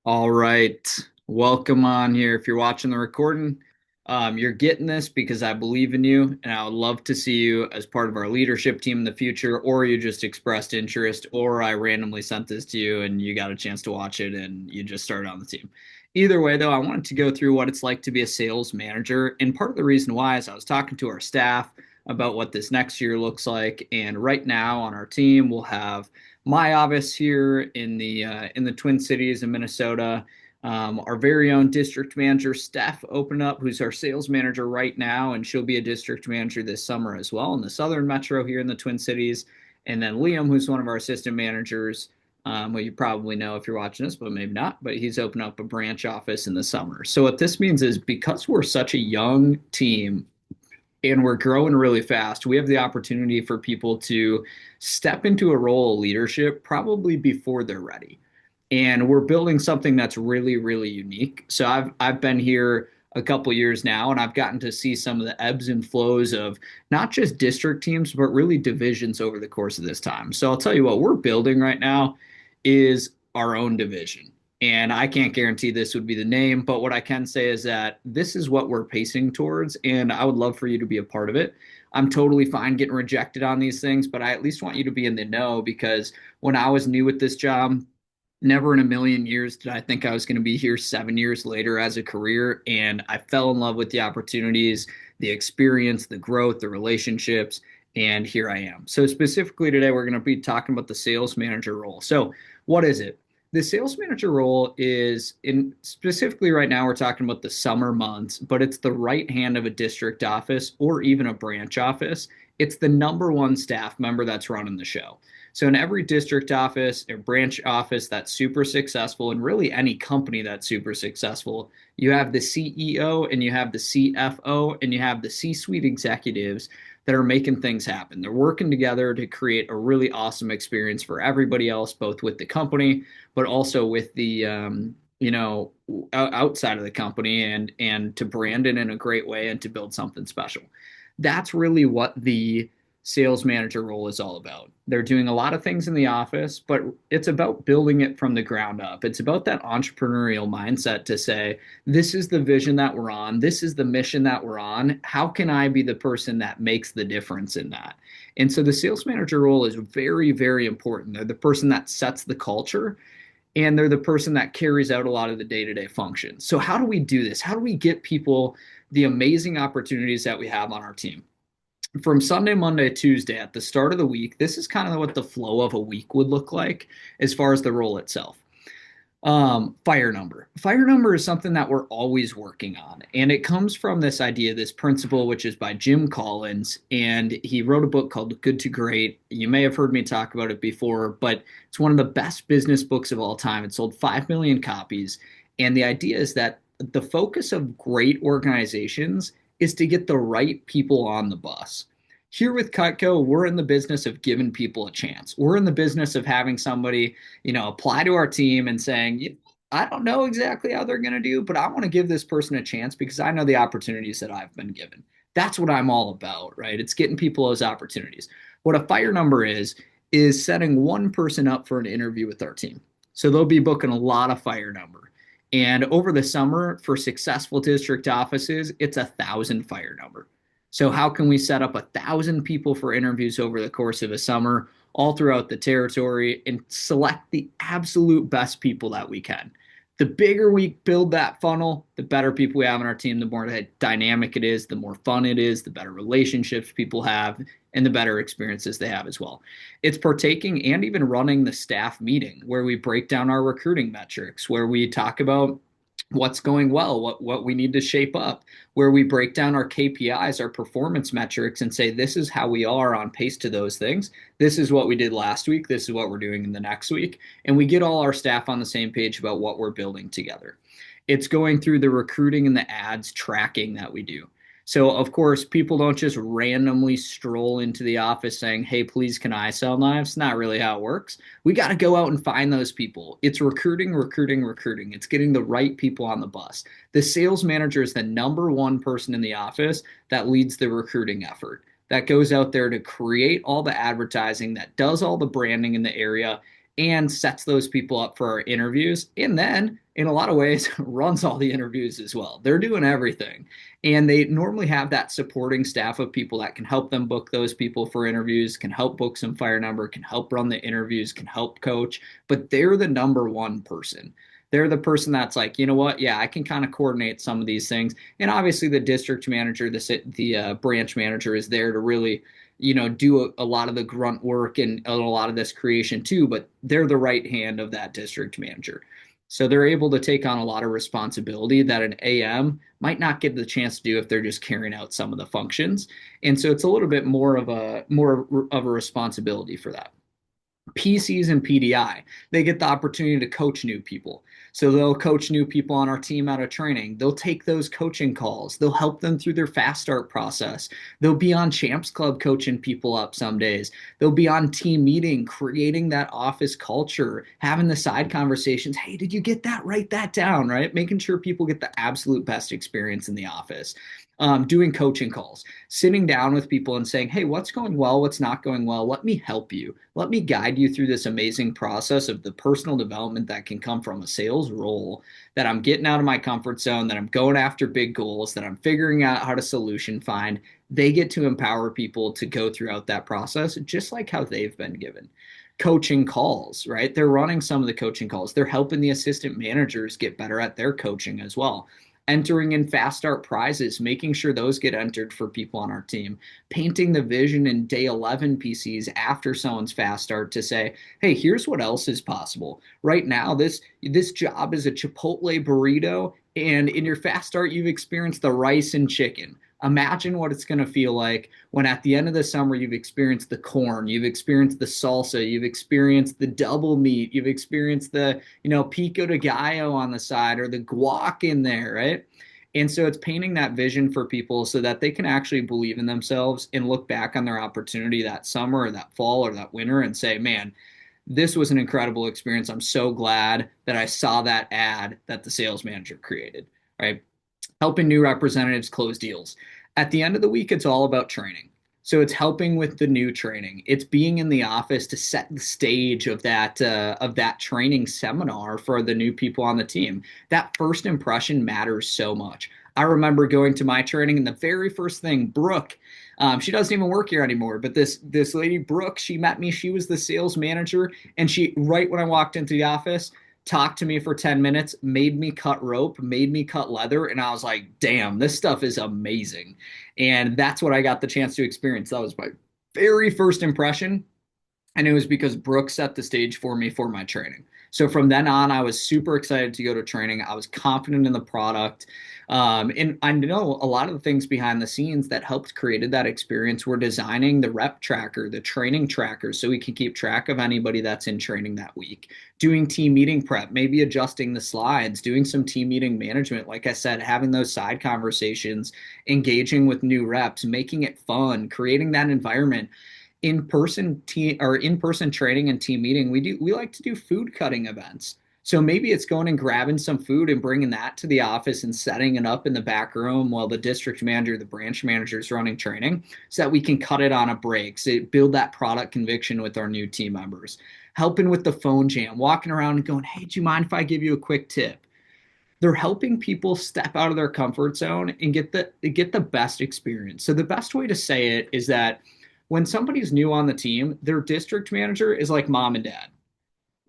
All right. Welcome on here. If you're watching the recording, you're getting this because I believe in you and I would love to see you as part of our leadership team in the future, or you just expressed interest, or I randomly sent this to you and you got a chance to watch it and you just started on the team. Either way, though, I wanted to go through what it's like to be a sales manager. And part of the reason why is I was talking to our staff about what this next year looks like. And right now on our team, we'll have my office here in the Twin Cities in Minnesota. Our very own district manager, Steph, opened up, who's our sales manager right now, and she'll be a district manager this summer as well in the Southern Metro here in the Twin Cities. And then Liam, who's one of our assistant managers, well, you probably know if you're watching this, but maybe not, but he's opened up a branch office in the summer. So what this means is because we're such a young team and we're growing really fast, we have the opportunity for people to step into a role of leadership probably before they're ready. And we're building something that's really, really unique. So I've been here a couple years now, and I've gotten to see some of the ebbs and flows of not just district teams, but really divisions over the course of this time. So I'll tell you what we're building right now is our own division. And I can't guarantee this would be the name, but what I can say is that this is what we're pacing towards, and I would love for you to be a part of it. I'm totally fine getting rejected on these things, but I at least want you to be in the know because when I was new at this job, never in a million years did I think I was going to be here 7 years later as a career. And I fell in love with the opportunities, the experience, the growth, the relationships. And here I am. So, specifically today, we're going to be talking about the sales manager role. So, what is it? The sales manager role is in specifically right now, we're talking about the summer months, but it's the right hand of a district office or even a branch office. It's the number one staff member that's running the show. So in every district office or branch office that's super successful, and really any company that's super successful, you have the CEO and you have the CFO and you have the C-suite executives that are making things happen. They're working together to create a really awesome experience for everybody else, both with the company, but also with the outside of the company and to brand it in a great way and to build something special. That's really what the sales manager role is all about. They're doing a lot of things in the office, but it's about building it from the ground up. It's about that entrepreneurial mindset to say, this is the vision that we're on, this is the mission that we're on. How can I be the person that makes the difference in that? And so the sales manager role is very, very important. They're the person that sets the culture and they're the person that carries out a lot of the day-to-day functions. So how do we do this? How do we get people the amazing opportunities that we have on our team? From Sunday, Monday, Tuesday at the start of the week, this is kind of what the flow of a week would look like as far as the role itself. Fire number. Fire number is something that we're always working on. And it comes from this idea, this principle, which is by Jim Collins. And he wrote a book called Good to Great. You may have heard me talk about it before, but it's one of the best business books of all time. It sold 5 million copies. And the idea is that the focus of great organizations is to get the right people on the bus. Here with Cutco, we're in the business of giving people a chance. We're in the business of having somebody, apply to our team and saying, I don't know exactly how they're going to do, but I want to give this person a chance because I know the opportunities that I've been given. That's what I'm all about, right? It's getting people those opportunities. What a fire number is setting one person up for an interview with our team. So they'll be booking a lot of fire number. And over the summer, for successful district offices, it's 1,000 fire number. So how can we set up 1,000 people for interviews over the course of a summer, all throughout the territory, and select the absolute best people that we can? The bigger we build that funnel, the better people we have on our team, the more dynamic it is, the more fun it is, the better relationships people have, and the better experiences they have as well. It's partaking and even running the staff meeting where we break down our recruiting metrics, where we talk about what's going well, what we need to shape up, where we break down our KPIs, our performance metrics, and say, this is how we are on pace to those things. This is what we did last week. This is what we're doing in the next week. And we get all our staff on the same page about what we're building together. It's going through the recruiting and the ads tracking that we do. So, of course, people don't just randomly stroll into the office saying, hey, please, can I sell knives? Not really how it works. We got to go out and find those people. It's recruiting, recruiting, recruiting. It's getting the right people on the bus. The sales manager is the number one person in the office that leads the recruiting effort, that goes out there to create all the advertising, that does all the branding in the area, and sets those people up for our interviews. And then, in a lot of ways, runs all the interviews as well. They're doing everything. And they normally have that supporting staff of people that can help them book those people for interviews, can help book some fire number, can help run the interviews, can help coach. But they're the number one person. They're the person that's like, you know what? Yeah, I can kind of coordinate some of these things. And obviously, the district manager, the branch manager, is there to really, do a lot of the grunt work and a lot of this creation too. But they're the right hand of that district manager. So they're able to take on a lot of responsibility that an AM might not get the chance to do if they're just carrying out some of the functions. And so it's a little bit more of a responsibility for that. PCs and PDI, they get the opportunity to coach new people. So they'll coach new people on our team out of training. They'll take those coaching calls. They'll help them through their fast start process. They'll be on Champs Club coaching people up some days. They'll be on team meeting, creating that office culture, having the side conversations. Hey, did you get that? Write that down, right? Making sure people get the absolute best experience in the office. Doing coaching calls, sitting down with people and saying, hey, what's going well? What's not going well? Let me help you. Let me guide you through this amazing process of the personal development that can come from a sales role, that I'm getting out of my comfort zone, that I'm going after big goals, that I'm figuring out how to solution find. They get to empower people to go throughout that process, just like how they've been given. Coaching calls, right? They're running some of the coaching calls. They're helping the assistant managers get better at their coaching as well, entering in fast start prizes, making sure those get entered for people on our team, painting the vision in day 11 PCs after someone's fast start to say, hey, here's what else is possible. Right now, this job is a Chipotle burrito, and in your fast start, you've experienced the rice and chicken. Imagine what it's going to feel like when at the end of the summer you've experienced the corn, you've experienced the salsa, you've experienced the double meat, you've experienced the, pico de gallo on the side or the guac in there, right? And so it's painting that vision for people so that they can actually believe in themselves and look back on their opportunity that summer or that fall or that winter and say, man, this was an incredible experience. I'm so glad that I saw that ad that the sales manager created, right? Helping new representatives close deals. At the end of the week, it's all about training. So it's helping with the new training. It's being in the office to set the stage of that training seminar for the new people on the team. That first impression matters so much. I remember going to my training, and the very first thing, Brooke, she doesn't even work here anymore, but this lady, Brooke, she met me. She was the sales manager, and she, right when I walked into the office, talked to me for 10 minutes, made me cut rope, made me cut leather. And I was like, damn, this stuff is amazing. And that's what I got the chance to experience. That was my very first impression. And it was because Brooke set the stage for me for my training. So from then on, I was super excited to go to training. I was confident in the product. And I know a lot of the things behind the scenes that helped created that experience were designing the rep tracker, the training tracker, so we can keep track of anybody that's in training that week, doing team meeting prep, maybe adjusting the slides, doing some team meeting management. Like I said, having those side conversations, engaging with new reps, making it fun, creating that environment. In person training and team meeting, we like to do food cutting events. So maybe it's going and grabbing some food and bringing that to the office and setting it up in the back room while the district manager, the branch manager is running training, so that we can cut it on a break, so build that product conviction with our new team members. Helping with the phone jam, walking around and going, hey, do you mind if I give you a quick tip? They're helping people step out of their comfort zone and get the best experience. So the best way to say it is that when somebody's new on the team, their district manager is like mom and dad.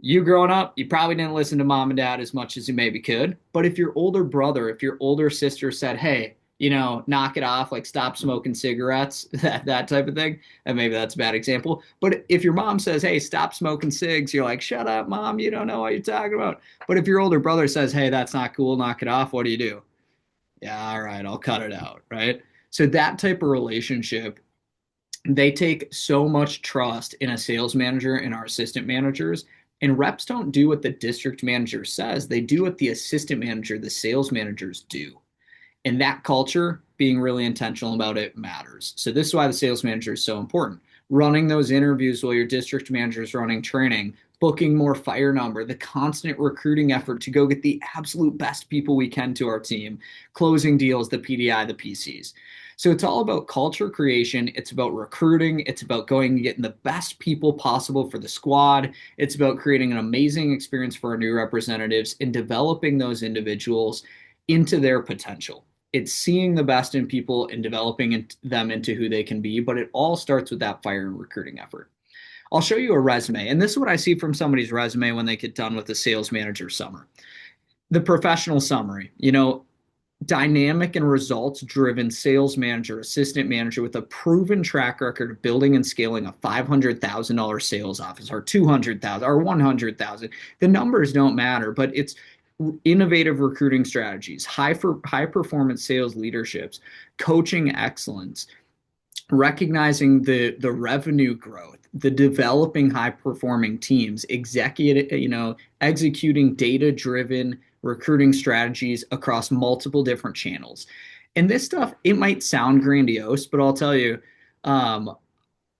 You growing up, you probably didn't listen to mom and dad as much as you maybe could. But if your older brother, if your older sister said, hey, knock it off, like stop smoking cigarettes, that type of thing, and maybe that's a bad example. But if your mom says, hey, stop smoking cigs, you're like, shut up, mom, you don't know what you're talking about. But if your older brother says, hey, that's not cool, knock it off, what do? Yeah, all right, I'll cut it out, right? So that type of relationship, they take so much trust in a sales manager and our assistant managers. And reps don't do what the district manager says. They do what the assistant manager, the sales managers do. And that culture, being really intentional about it, matters. So this is why the sales manager is so important. Running those interviews while your district manager is running training, booking more fire number, the constant recruiting effort to go get the absolute best people we can to our team, closing deals, the PDI, the PCs. So it's all about culture creation. It's about recruiting. It's about going and getting the best people possible for the squad. It's about creating an amazing experience for our new representatives and developing those individuals into their potential. It's seeing the best in people and developing them into who they can be, but it all starts with that fire and recruiting effort. I'll show you a resume, and this is what I see from somebody's resume when they get done with the sales manager summer. The professional summary, dynamic and results driven sales manager, assistant manager with a proven track record of building and scaling a $500,000 sales office or 200,000 or 100,000. The numbers don't matter, but it's innovative recruiting strategies, high performance sales leaderships, coaching excellence, recognizing the revenue growth, the developing high performing teams, executing data driven recruiting strategies across multiple different channels. And this stuff, it might sound grandiose, but I'll tell you, um,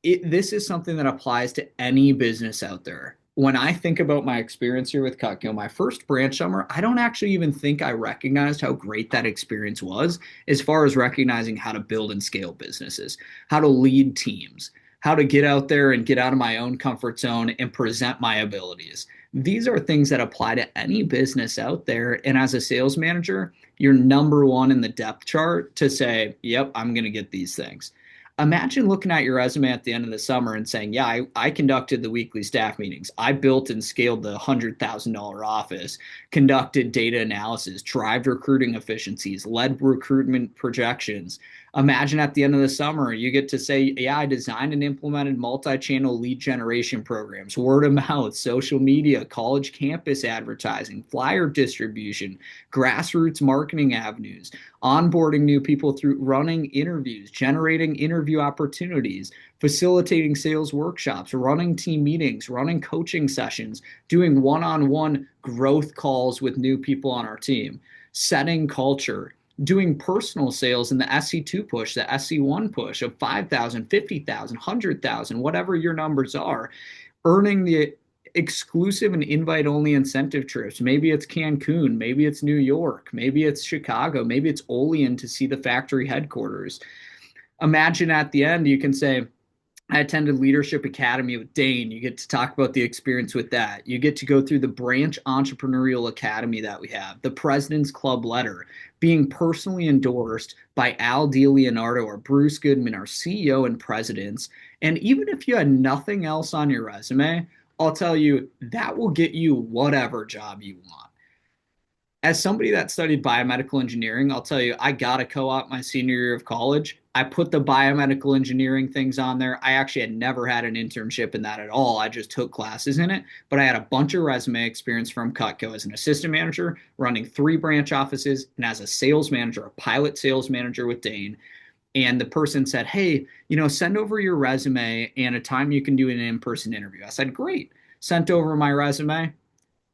this is something that applies to any business out there. When I think about my experience here with Cutco, my first branch summer, I don't actually even think I recognized how great that experience was as far as recognizing how to build and scale businesses, how to lead teams, how to get out there and get out of my own comfort zone and present my abilities. These are things that apply to any business out there. And as a sales manager, you're number one in the depth chart to say, yep, I'm going to get these things. Imagine looking at your resume at the end of the summer and saying, yeah, I conducted the weekly staff meetings. I built and scaled the $100,000 office, conducted data analysis, drive recruiting efficiencies, led recruitment projections. Imagine at the end of the summer, you get to say, yeah, I designed and implemented multi-channel lead generation programs, word of mouth, social media, college campus advertising, flyer distribution, grassroots marketing avenues, onboarding new people through running interviews, generating interview opportunities, facilitating sales workshops, running team meetings, running coaching sessions, doing one-on-one growth calls with new people on our team, setting culture, doing personal sales in the SC2 push, the SC1 push of 5,000, 50,000, 100,000, whatever your numbers are, earning the exclusive and invite only incentive trips. Maybe it's Cancun, maybe it's New York, maybe it's Chicago, maybe it's Olean to see the factory headquarters. Imagine at the end, you can say, I attended Leadership Academy with Dane. You get to talk about the experience with that. You get to go through the branch entrepreneurial academy that we have, the President's Club letter, being personally endorsed by Al DiLeonardo or Bruce Goodman, our CEO and presidents. And even if you had nothing else on your resume, I'll tell you that will get you whatever job you want. As somebody that studied biomedical engineering, I'll tell you, I got a co-op my senior year of college. I put the biomedical engineering things on there. I actually had never had an internship in that at all. I just took classes in it, but I had a bunch of resume experience from Cutco as an assistant manager, running 3 branch offices, and as a sales manager, a pilot sales manager with Dane. And the person said, hey, send over your resume and a time you can do an in-person interview. I said, great. Sent over my resume.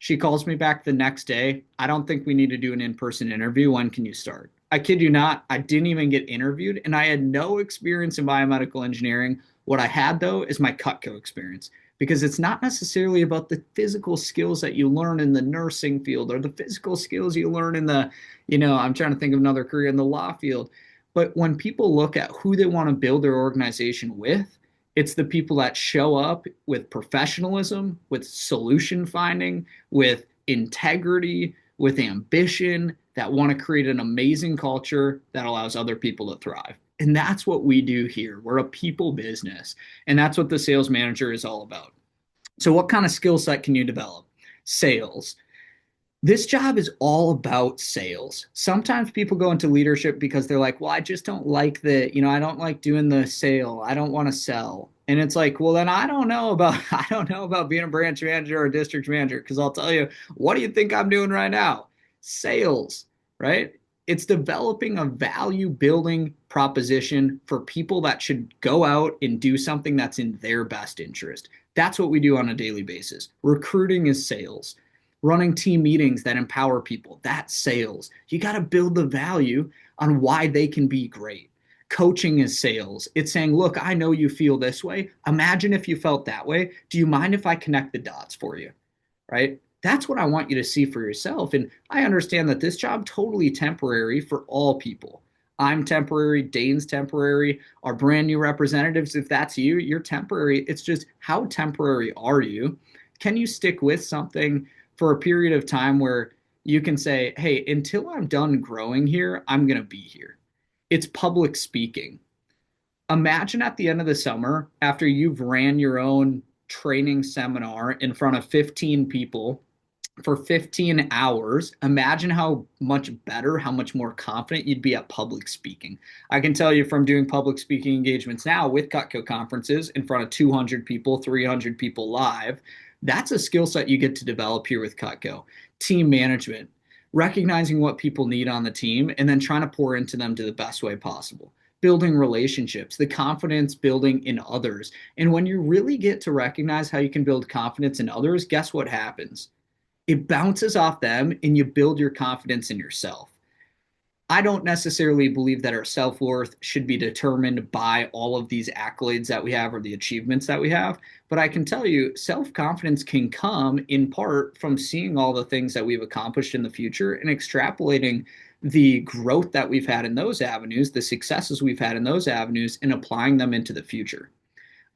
She calls me back the next day. I don't think we need to do an in-person interview. When can you start? I kid you not, I didn't even get interviewed, and I had no experience in biomedical engineering. What I had, though, is my Cutco experience, because it's not necessarily about the physical skills that you learn in the nursing field or the physical skills you learn in the, I'm trying to think of another career in the law field. But when people look at who they want to build their organization with, it's the people that show up with professionalism, with solution finding, with integrity, with ambition, that want to create an amazing culture that allows other people to thrive. And that's what we do here. We're a people business. And that's what the sales manager is all about. So, what kind of skill set can you develop? Sales. This job is all about sales. Sometimes people go into leadership because they're like, well, I just don't like I don't like doing the sale. I don't want to sell. And it's like, well, then I don't know about being a branch manager or a district manager, because I'll tell you, what do you think I'm doing right now? Sales, right? It's developing a value building proposition for people that should go out and do something that's in their best interest. That's what we do on a daily basis. Recruiting is sales. Running team meetings that empower people, that's sales. You got to build the value on why they can be great. Coaching is sales. It's saying, look, I know you feel this way. Imagine if you felt that way. Do you mind if I connect the dots for you? Right? That's what I want you to see for yourself. And I understand that this job totally temporary for all people. I'm temporary. Dane's temporary. Our brand new representatives, if that's you, you're temporary. It's just how temporary are you? Can you stick with something for a period of time where you can say, hey, until I'm done growing here, I'm going to be here? It's public speaking. Imagine at the end of the summer, after you've ran your own training seminar in front of 15 people for 15 hours, imagine how much better, how much more confident you'd be at public speaking. I can tell you from doing public speaking engagements now with Cutco conferences in front of 200 people, 300 people live, that's a skill set you get to develop here with Cutco. Team management, recognizing what people need on the team and then trying to pour into them to the best way possible. Building relationships, the confidence building in others. And when you really get to recognize how you can build confidence in others, guess what happens? It bounces off them and you build your confidence in yourself. I don't necessarily believe that our self worth should be determined by all of these accolades that we have or the achievements that we have. But I can tell you, self confidence can come in part from seeing all the things that we've accomplished in the future and extrapolating the growth that we've had in those avenues, the successes we've had in those avenues, and applying them into the future.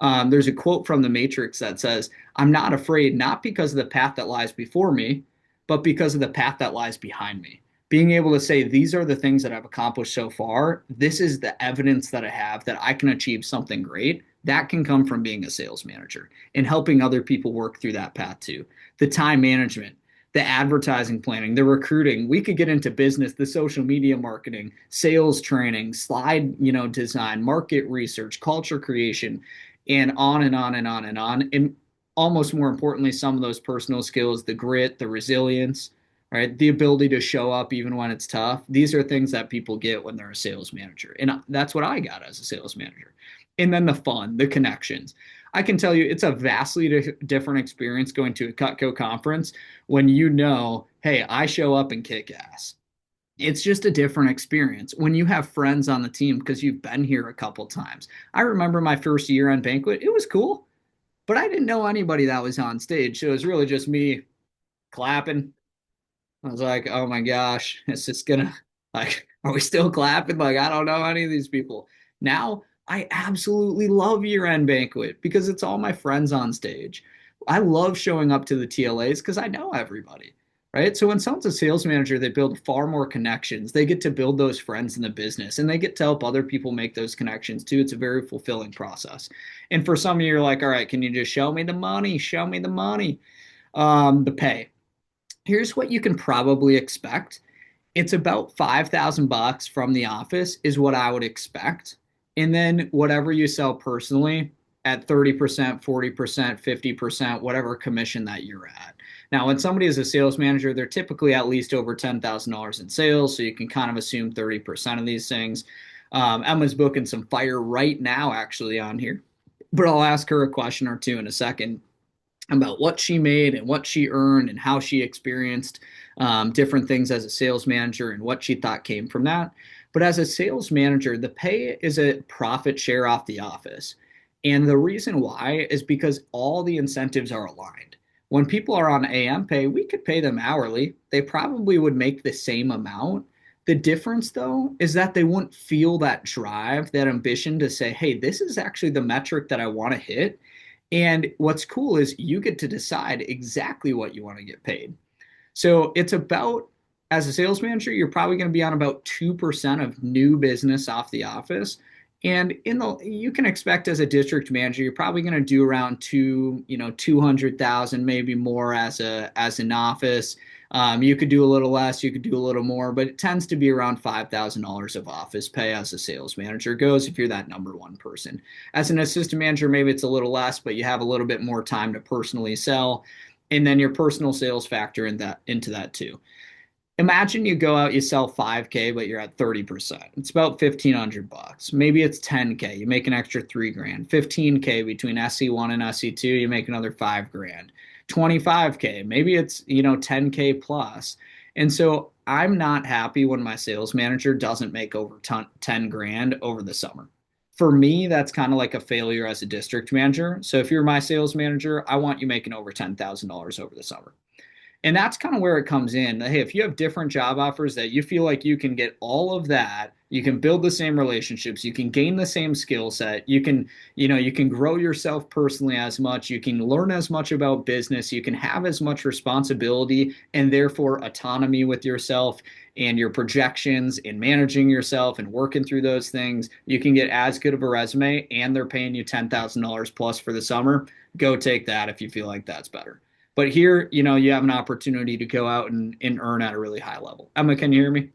There's a quote from The Matrix that says, I'm not afraid, not because of the path that lies before me, but because of the path that lies behind me. Being able to say, these are the things that I've accomplished so far. This is the evidence that I have that I can achieve something great. That can come from being a sales manager and helping other people work through that path too. The time management, the advertising planning, the recruiting. We could get into business, the social media marketing, sales training, slide, design, market research, culture creation, and on and on and on and on. And almost more importantly, some of those personal skills, the grit, the resilience, right? The ability to show up even when it's tough. These are things that people get when they're a sales manager. And that's what I got as a sales manager. And then the fun, the connections. I can tell you it's a vastly different experience going to a Cutco conference when you know, hey, I show up and kick ass. It's just a different experience when you have friends on the team because you've been here a couple times. I remember my first year on banquet. It was cool, but I didn't know anybody that was on stage. So it was really just me clapping. I was like, oh my gosh, it's just gonna, like, are we still clapping? Like, I don't know any of these people. Now I absolutely love year end banquet because it's all my friends on stage. I love showing up to the TLAs because I know everybody, right? So when someone's a sales manager, they build far more connections. They get to build those friends in the business and they get to help other people make those connections too. It's a very fulfilling process. And for some of you, you're like, all right, can you just show me the money? Show me the money. The pay. Here's what you can probably expect. It's about 5,000 bucks from the office is what I would expect. And then whatever you sell personally at 30%, 40%, 50%, whatever commission that you're at. Now, when somebody is a sales manager, they're typically at least over $10,000 in sales. So you can kind of assume 30% of these things. Emma's booking some fire right now, actually, on here. But I'll ask her a question or two in a second about what she made and what she earned and how she experienced different things as a sales manager and what she thought came from that. But as a sales manager, the pay is a profit share off the office. And the reason why is because all the incentives are aligned. When people are on AM pay, we could pay them hourly. They probably would make the same amount. The difference, though, is that they wouldn't feel that drive, that ambition to say, hey, this is actually the metric that I want to hit. And what's cool is you get to decide exactly what you want to get paid. So it's about, as a sales manager, you're probably going to be on about 2% of new business off the office. And you can expect as a district manager, you're probably going to do around 200,000, maybe more as an office. You could do a little less, you could do a little more, but it tends to be around $5,000 of office pay as a sales manager goes if you're that number one person. As an assistant manager, maybe it's a little less, but you have a little bit more time to personally sell. And then your personal sales factor into that too. Imagine you go out, you sell 5K, but you're at 30%. It's about 1,500 bucks. Maybe it's 10K. You make an extra 3 grand. 15K between SC1 and SC2, you make another 5 grand. 25K, maybe it's, 10K plus. And so I'm not happy when my sales manager doesn't make over 10 grand over the summer. For me, that's kind of like a failure as a district manager. So if you're my sales manager, I want you making over $10,000 over the summer. And that's kind of where it comes in. Hey, if you have different job offers that you feel like you can get all of that, you can build the same relationships, you can gain the same skill set, you can grow yourself personally as much, you can learn as much about business, you can have as much responsibility and therefore autonomy with yourself and your projections and managing yourself and working through those things. You can get as good of a resume and they're paying you $10,000 plus for the summer. Go take that if you feel like that's better. But here, you have an opportunity to go out and earn at a really high level. Emma, can you hear me?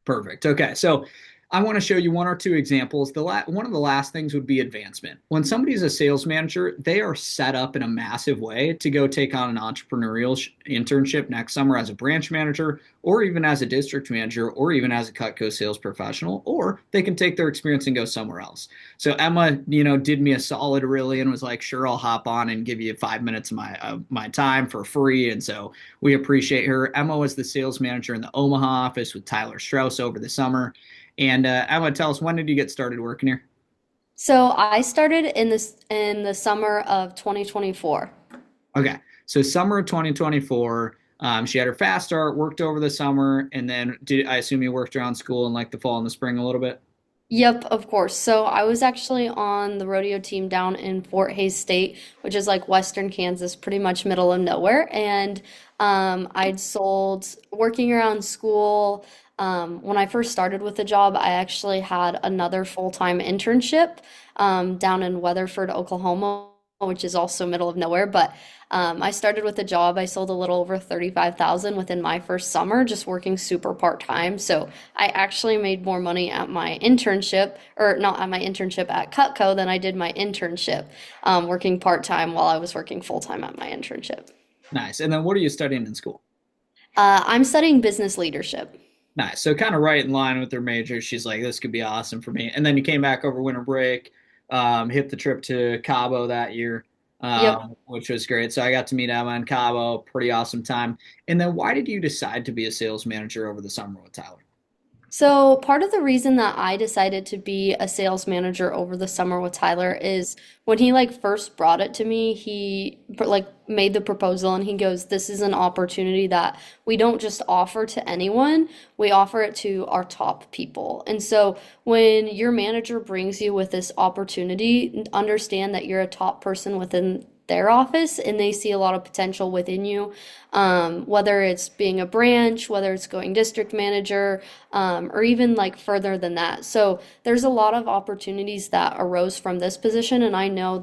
Perfect. Okay. So I want to show you one or two examples. One of the last things would be advancement. When somebody's a sales manager, they are set up in a massive way to go take on an entrepreneurial internship next summer as a branch manager, or even as a district manager, or even as a Cutco sales professional, or they can take their experience and go somewhere else. So Emma, did me a solid really and was like, sure, I'll hop on and give you 5 minutes of my time for free. And so we appreciate her. Emma was the sales manager in the Omaha office with Tyler Strauss over the summer. And Emma, tell us, when did you get started working here? So I started in the summer of 2024. Okay, so summer of 2024. She had her fast start, worked over the summer, and then I assume you worked around school in like the fall and the spring a little bit? Yep, of course. So I was actually on the rodeo team down in Fort Hays State, which is like Western Kansas, pretty much middle of nowhere. And I'd sold working around school. When I first started with the job, I actually had another full-time internship down in Weatherford, Oklahoma, which is also middle of nowhere. But I started with a job. I sold a little over 35,000 within my first summer, just working super part-time. So I actually made more money at my internship, or not at my internship at Cutco than I did my internship, working part-time while I was working full-time at my internship. Nice. And then what are you studying in school? I'm studying business leadership. Nice. So kind of right in line with her major. She's like, this could be awesome for me. And then you came back over winter break, hit the trip to Cabo that year, Yep. which was great. So I got to meet Emma in Cabo. Pretty awesome time. And then why did you decide to be a sales manager over the summer with Tyler? So, part of the reason that I decided to be a sales manager over the summer with Tyler is when he like first brought it to me, like made the proposal and he goes, "This is an opportunity that we don't just offer to anyone, we offer it to our top people." And so, when your manager brings you with this opportunity, understand that you're a top person within their office and they see a lot of potential within you, whether it's being a branch, whether it's going district manager, or even like further than that. So there's a lot of opportunities that arose from this position, and I knew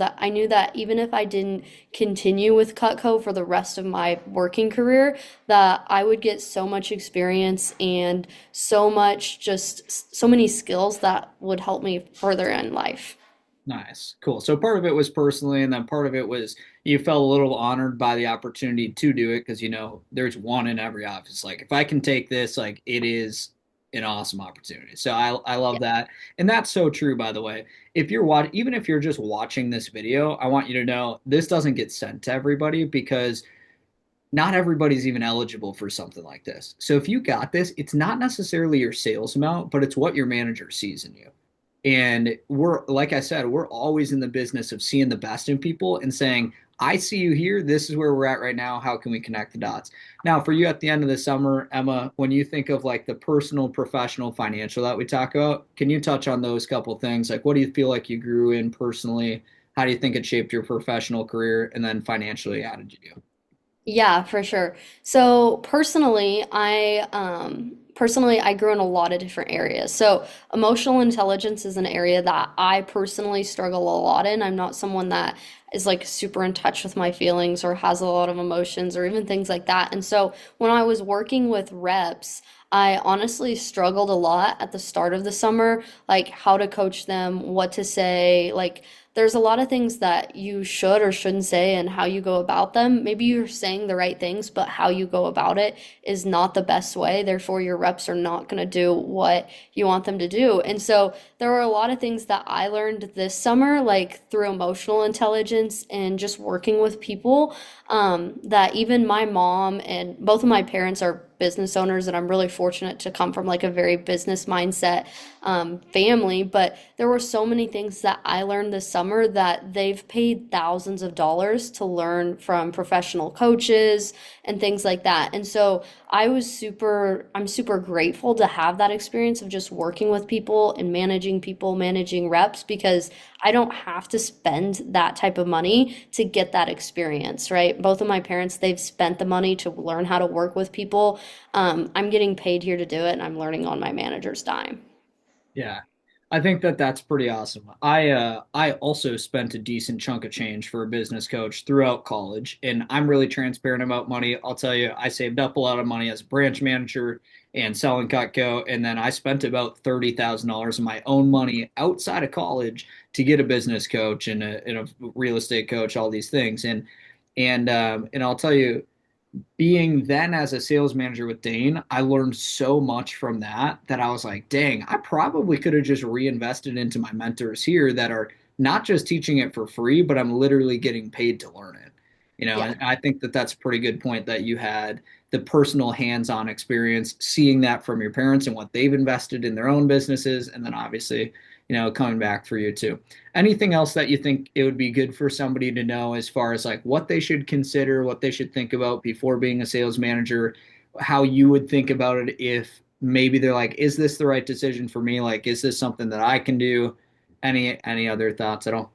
that even if I didn't continue with Cutco for the rest of my working career, that I would get so much experience and so many skills that would help me further in life. Nice. Cool. So part of it was personally, and then part of it was you felt a little honored by the opportunity to do it because there's one in every office. Like if I can take this, like it is an awesome opportunity. So I love that. And that's so true, by the way. Even if you're just watching this video, I want you to know this doesn't get sent to everybody because not everybody's even eligible for something like this. So if you got this, it's not necessarily your sales amount, but it's what your manager sees in you. And like I said, we're always in the business of seeing the best in people and saying, I see you here. This is where we're at right now. How can we connect the dots? Now, for you at the end of the summer, Emma, when you think of like the personal, professional, financial that we talk about, can you touch on those couple things? Like, what do you feel like you grew in personally? How do you think it shaped your professional career? And then financially, how did you do? Yeah, for sure. So personally I grew in a lot of different areas. So emotional intelligence is an area that I personally struggle a lot in. I'm not someone that is like super in touch with my feelings or has a lot of emotions or even things like that. And so when I was working with reps, I honestly struggled a lot at the start of the summer, like how to coach them, what to say, like there's a lot of things that you should or shouldn't say and how you go about them. Maybe you're saying the right things, but how you go about it is not the best way. Therefore, your reps are not going to do what you want them to do. And so there were a lot of things that I learned this summer, like through emotional intelligence and just working with people, that even my mom and both of my parents are business owners, and I'm really fortunate to come from like a very business mindset family. But there were so many things that I learned this summer that they've paid thousands of dollars to learn from professional coaches and things like that. And so I'm super grateful to have that experience of just working with people, managing reps, because I don't have to spend that type of money to get that experience, right? Both of my parents, they've spent the money to learn how to work with people. I'm getting paid here to do it, and I'm learning on my manager's dime. Yeah. I think that that's pretty awesome. I also spent a decent chunk of change for a business coach throughout college, and I'm really transparent about money. I'll tell you, I saved up a lot of money as a branch manager and selling Cutco, and then I spent about $30,000 of my own money outside of college to get a business coach and a real estate coach, all these things. And I'll tell you, being then as a sales manager with Dane, I learned so much from that that I was like, dang, I probably could have just reinvested into my mentors here that are not just teaching it for free, but I'm literally getting paid to learn it. Yeah. And I think that that's a pretty good point that you had the personal hands-on experience, seeing that from your parents and what they've invested in their own businesses, and then obviously, coming back for you too. Anything else that you think it would be good for somebody to know as far as like what they should consider, what they should think about before being a sales manager, how you would think about it if maybe they're like, is this the right decision for me? Like, is this something that I can do? Any other thoughts at all?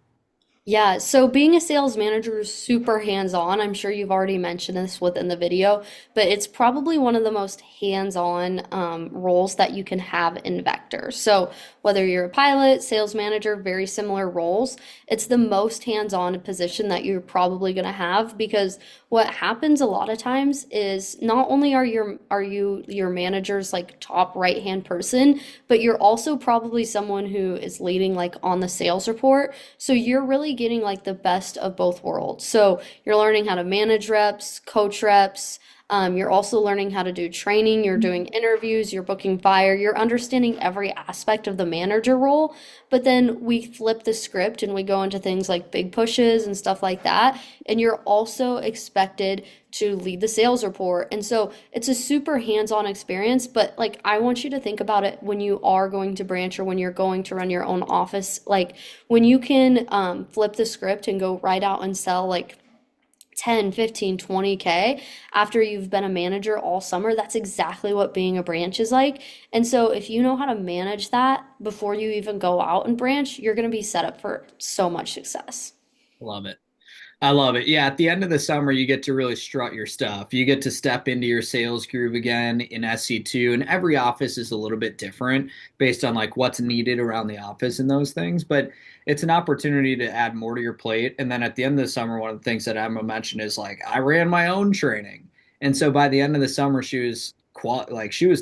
Yeah, so being a sales manager is super hands-on. I'm sure you've already mentioned this within the video, but it's probably one of the most hands-on roles that you can have in Vector. So whether you're a pilot, sales manager, very similar roles, it's the most hands-on position that you're probably going to have, because what happens a lot of times is not only are you your manager's like top right-hand person, but you're also probably someone who is leading like on the sales report. So you're really getting like the best of both worlds. So you're learning how to manage reps, coach reps. You're also learning how to do training. You're doing interviews. You're booking fire. You're understanding every aspect of the manager role. But then we flip the script and we go into things like big pushes and stuff like that. And you're also expected to lead the sales report. And so it's a super hands-on experience. But like, I want you to think about it when you are going to branch or when you're going to run your own office. Like, when you can flip the script and go right out and sell like 10, 15, 20K after you've been a manager all summer, that's exactly what being a branch is like. And so if you know how to manage that before you even go out and branch, you're going to be set up for so much success. Love it. I love it. Yeah, at the end of the summer, you get to really strut your stuff. You get to step into your sales groove again in SC2, and every office is a little bit different based on like what's needed around the office and those things. But it's an opportunity to add more to your plate. And then at the end of the summer, one of the things that Emma mentioned is like I ran my own training, and so by the end of the summer, she was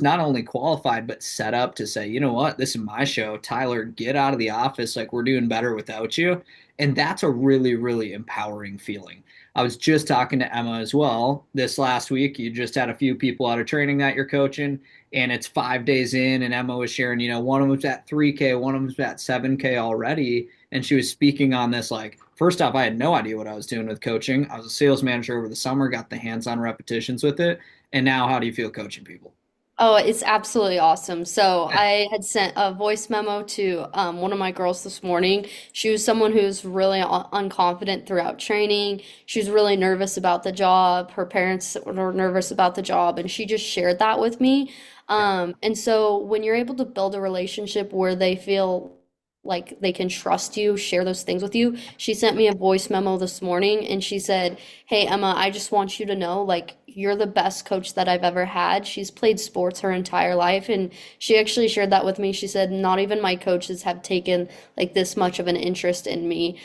not only qualified but set up to say, you know what, this is my show. Tyler, get out of the office. Like we're doing better without you. And that's a really, really empowering feeling. I was just talking to Emma as well this last week. You just had a few people out of training that you're coaching, and it's 5 days in, and Emma was sharing, one of them's at 3K, one of them's at 7K already. And she was speaking on this like, first off, I had no idea what I was doing with coaching. I was a sales manager over the summer, got the hands-on repetitions with it. And now how do you feel coaching people? Oh, it's absolutely awesome. So I had sent a voice memo to one of my girls this morning. She was someone who was really unconfident throughout training. She was really nervous about the job. Her parents were nervous about the job, and she just shared that with me. And so when you're able to build a relationship where they feel like they can trust you, share those things with you. She sent me a voice memo this morning and she said, "Hey Emma, I just want you to know like you're the best coach that I've ever had." She's played sports her entire life, and she actually shared that with me. She said, "Not even my coaches have taken like this much of an interest in me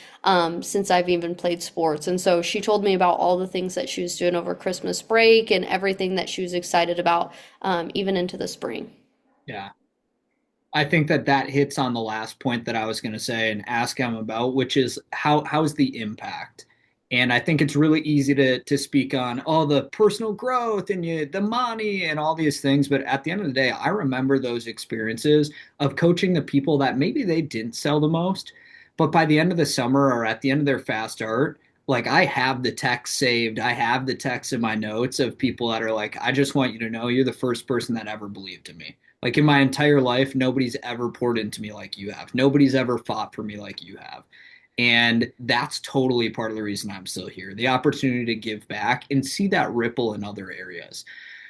since I've even played sports." And so she told me about all the things that she was doing over Christmas break and everything that she was excited about even into the spring. Yeah. I think that that hits on the last point that I was going to say and ask him about, which is how's the impact? And I think it's really easy to speak on all the personal growth and the money and all these things, but at the end of the day, I remember those experiences of coaching the people that maybe they didn't sell the most, but by the end of the summer or at the end of their fast start, Like I have the text saved. I have the text in my notes of people that are like, I just want you to know you're the first person that ever believed in me. Like in my entire life, nobody's ever poured into me like you have. Nobody's ever fought for me like you have. And that's totally part of the reason I'm still here. The opportunity to give back and see that ripple in other areas.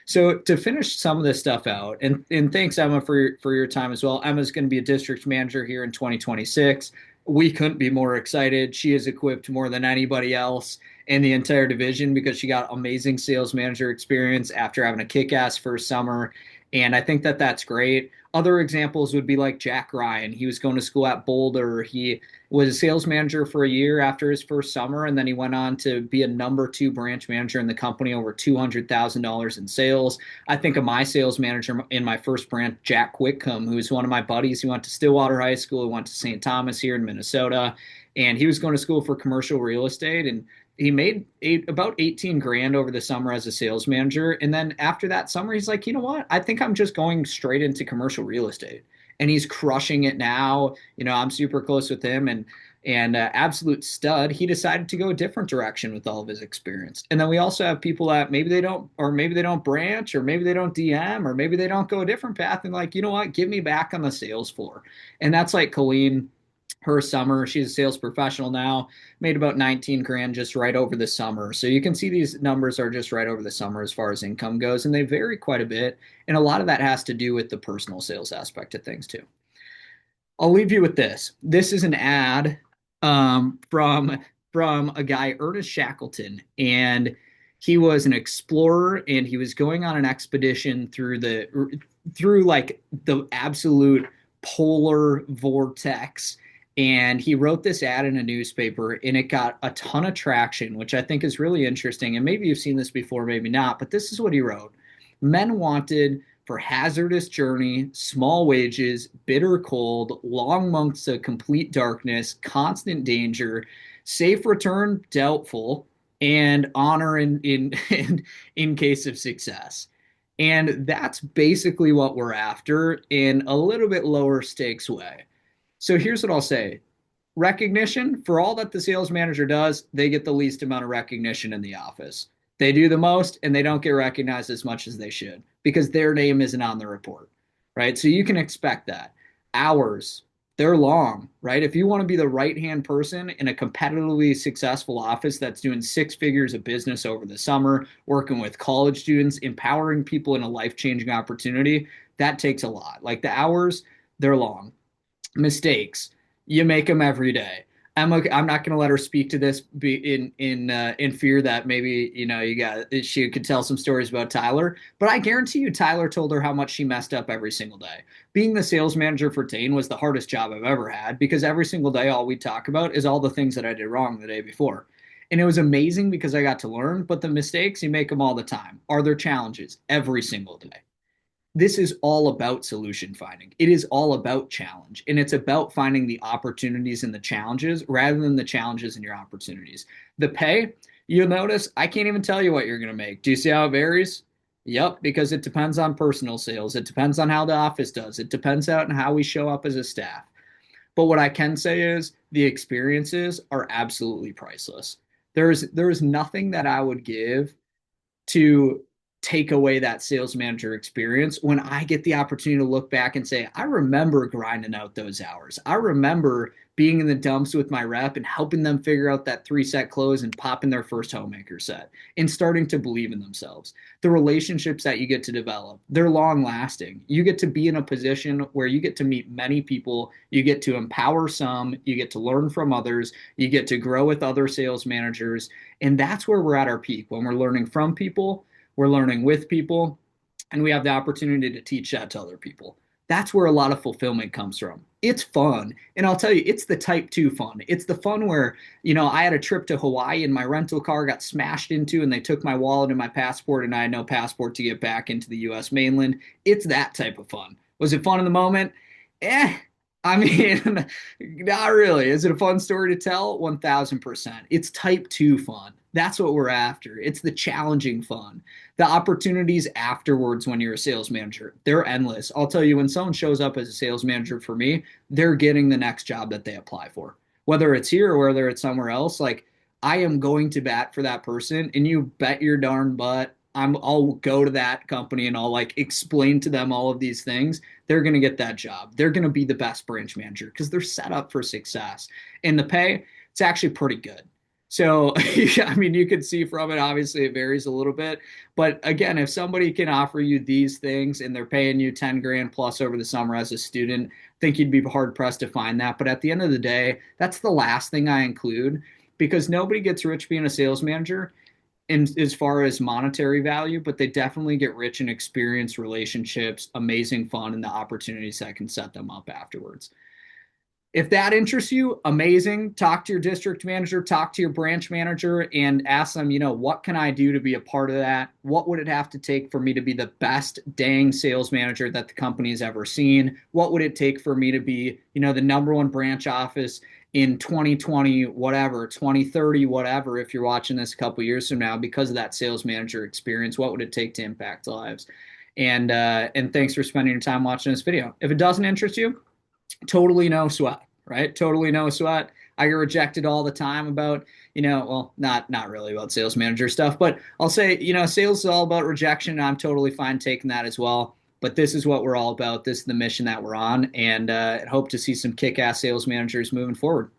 So to finish some of this stuff out, and thanks Emma for your time as well. Emma's going to be a district manager here in 2026. We couldn't be more excited. She is equipped more than anybody else in the entire division because she got amazing sales manager experience after having a kick-ass first summer. And I think that that's great. Other examples would be like Jack Ryan. He was going to school at Boulder. He was a sales manager for a year after his first summer, and then he went on to be a number two branch manager in the company, over $200,000 in sales. I think of my sales manager in my first branch, Jack Whitcomb, who's one of my buddies. He went to Stillwater High School, he went to St. Thomas here in Minnesota, and he was going to school for commercial real estate. And he made about 18 grand over the summer as a sales manager. And then after that summer, he's like, you know what? I think I'm just going straight into commercial real estate. And he's crushing it now. I'm super close with him and absolute stud. He decided to go a different direction with all of his experience. And then we also have people that maybe they don't, or maybe they don't branch, or maybe they don't DM, or maybe they don't go a different path. And like, you know what? Give me back on the sales floor. And that's like Colleen, her summer. She's a sales professional now, made about 19 grand just right over the summer. So you can see these numbers are just right over the summer as far as income goes, and they vary quite a bit. And a lot of that has to do with the personal sales aspect of things too. I'll leave you with this. This is an ad from a guy, Ernest Shackleton, and he was an explorer, and he was going on an expedition through like the absolute polar vortex. And he wrote this ad in a newspaper, and it got a ton of traction, which I think is really interesting. And maybe you've seen this before, maybe not, but this is what he wrote. Men wanted for hazardous journey, small wages, bitter cold, long months of complete darkness, constant danger, safe return, doubtful, and honor in case of success. And that's basically what we're after in a little bit lower stakes way. So here's what I'll say. Recognition, for all that the sales manager does, they get the least amount of recognition in the office. They do the most and they don't get recognized as much as they should because their name isn't on the report, right? So you can expect that. Hours, they're long, right? If you want to be the right-hand person in a competitively successful office that's doing six figures of business over the summer, working with college students, empowering people in a life-changing opportunity, that takes a lot. Like the hours, they're long. Mistakes, you make them every day. I'm not going to let her speak to this in fear that maybe she could tell some stories about Tyler, but I guarantee you Tyler told her how much she messed up every single day. Being the sales manager for Dane was the hardest job I've ever had because every single day all we talk about is all the things that I did wrong the day before. And it was amazing because I got to learn, but the mistakes, you make them all the time. Are there challenges? Every single day. This is all about solution finding. It is all about challenge. And it's about finding the opportunities in the challenges rather than the challenges in your opportunities. The pay, you'll notice I can't even tell you what you're going to make. Do you see how it varies? Yep, because it depends on personal sales. It depends on how the office does. It depends on how we show up as a staff. But what I can say is the experiences are absolutely priceless. There is nothing that I would give to take away that sales manager experience when I get the opportunity to look back and say, I remember grinding out those hours. I remember being in the dumps with my rep and helping them figure out that 3-set close and popping their first homemaker set and starting to believe in themselves. The relationships that you get to develop, they're long lasting. You get to be in a position where you get to meet many people. You get to empower some, you get to learn from others, you get to grow with other sales managers. And that's where we're at our peak when we're learning from people, we're learning with people, and we have the opportunity to teach that to other people. That's where a lot of fulfillment comes from. It's fun. And I'll tell you, it's the type 2 fun. It's the fun where, I had a trip to Hawaii and my rental car got smashed into and they took my wallet and my passport and I had no passport to get back into the US mainland. It's that type of fun. Was it fun in the moment? I mean, not really. Is it a fun story to tell? 1000%. It's type 2 fun. That's what we're after. It's the challenging fun. The opportunities afterwards when you're a sales manager, they're endless. I'll tell you, when someone shows up as a sales manager for me, they're getting the next job that they apply for. Whether it's here or whether it's somewhere else, like I am going to bat for that person, and you bet your darn butt I'll go to that company and I'll like explain to them all of these things. They're going to get that job. They're going to be the best branch manager because they're set up for success. And the pay, it's actually pretty good. So, I mean, you can see from it, obviously it varies a little bit. But again, if somebody can offer you these things and they're paying you 10 grand plus over the summer as a student, I think you'd be hard pressed to find that. But at the end of the day, that's the last thing I include because nobody gets rich being a sales manager in as far as monetary value, but they definitely get rich in experience, relationships, amazing fun, and the opportunities that can set them up afterwards. If that interests you, amazing. Talk to your district manager, talk to your branch manager, and ask them, what can I do to be a part of that? What would it have to take for me to be the best dang sales manager that the company's ever seen? What would it take for me to be, the number one branch office in 2020, whatever, 2030, whatever, if you're watching this a couple years from now, because of that sales manager experience, what would it take to impact lives? And thanks for spending your time watching this video. If it doesn't interest you, totally no sweat, right? Totally no sweat. I get rejected all the time about, well, not really about sales manager stuff, but I'll say, sales is all about rejection. And I'm totally fine taking that as well. But this is what we're all about. This is the mission that we're on, and hope to see some kick-ass sales managers moving forward.